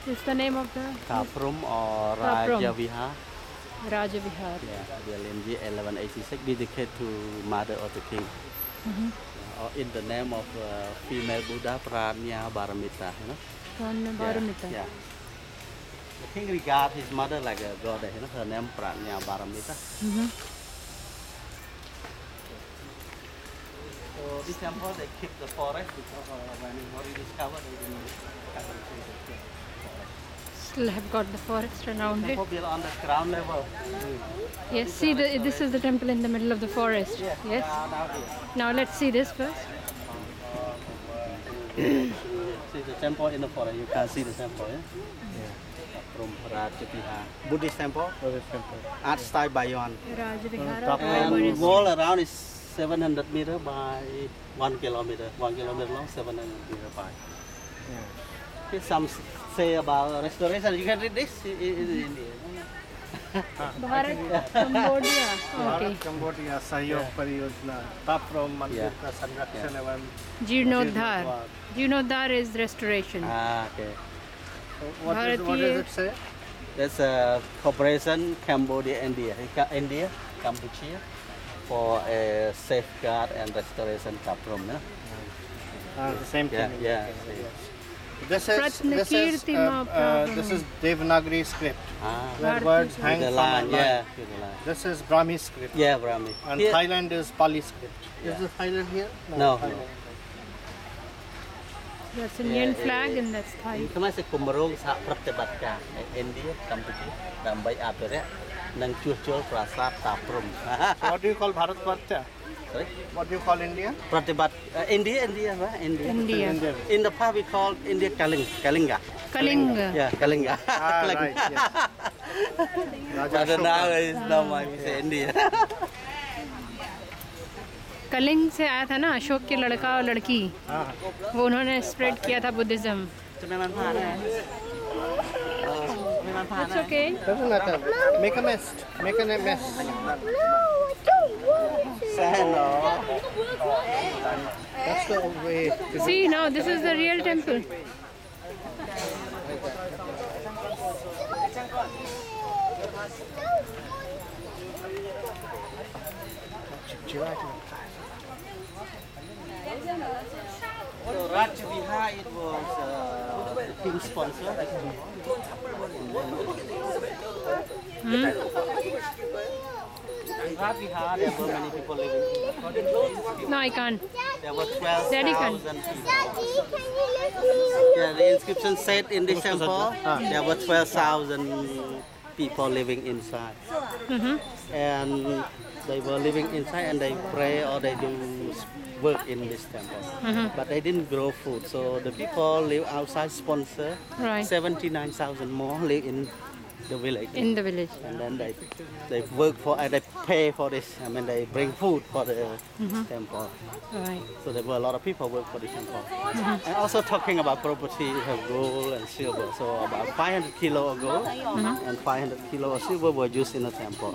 What's the name of the Proahm or Proahm. Rajavihar. Rajavihar? Yeah, built in year 1186, dedicated to Mother of the King. Or in the name of female Buddha, Pranya Baramita. You know? Pranya Baramita. Yeah. The king regards his mother like a goddess. You know, her name Pranya Baramita. So this temple they keep the forest because when it was rediscovered, they didn't have the forest. Still have got the forest around it. Temple built on the ground level. Yes, see, this is the temple in the middle of the forest. Yes. Now let's see this first. See the temple in the forest. You can see the temple. From Rajavihar. Buddhist temple. Art style by Yuan. Rajavihara. And wall around is 700 meter by 1 kilometer. 1 kilometer long, 700 meter by. Okay, some say about restoration. You can read this in India. Bharat, Cambodia. Okay. Cambodia सहयोग परियोजना problem मंदिर का संरक्षण एवं Jeernodhar. Jeernodhar is restoration. Okay. what does it say? That's a cooperation Cambodia, India, Cambodia for a safeguard and restoration program. The same thing. Yeah. This is Devanagari script, where Bharati words hang The from line, a line. yeah. This is Brahmi script. Yeah, Brahmi. And Here- Thailand is Pali script. Yeah. Is this Thailand here? No. Thailand. That's Indian flag and that's Thai. ខ្ញុំsẽ cùngរងសហប្រតិបត្តិការ India កម្ពុជាដើម្បីអភិរក្សនិងជួសជុលប្រាសាទតាព្រំ So what do you call Bharat Varta? Sorry? What do you call India? ប្រតិបត្តិ India right? India. India. In the past we called India Kalinga. Kalinga. Yeah, Kalinga. Right, yes. Raja But now Ashoka. is now we say India. Kalinga से आया था ना अशोक के लड़का और लड़की, वो उन्होंने स्प्रेड किया था Buddhism. It's okay. Doesn't matter. Make a mess. Make a mess. That's the way. See, now this is the real temple. So Rajavihar, it was the king's sponsor. Rajavihar, there were many people living. No, I can't. There were Daddy 12,000 can. people. Yeah, the inscription said in this temple, there were 12,000 people living inside. And they were living inside and they pray or they do work in this temple. But they didn't grow food. So the people live outside sponsor. Right. 79,000 more live in the village. In the village. And then they work for and they pay for this. I mean they bring food for the temple. Right. So there were a lot of people work for the temple. And also talking about property, we have gold and silver. So about 500 kilo of gold and 500 kilo of silver were used in the temple.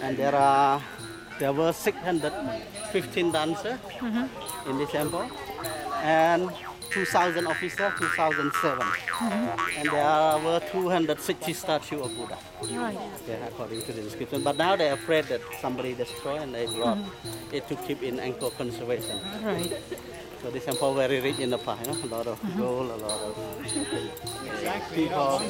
And there were 615 dancers in the temple and 2,000 officers, 2007. And there were 260 statues of Buddha. Right. Yeah, according to the description. But now they're afraid that somebody destroyed and they brought it to keep in Angkor conservation. Right. So this temple very rich in the past, a lot of gold, a lot of people.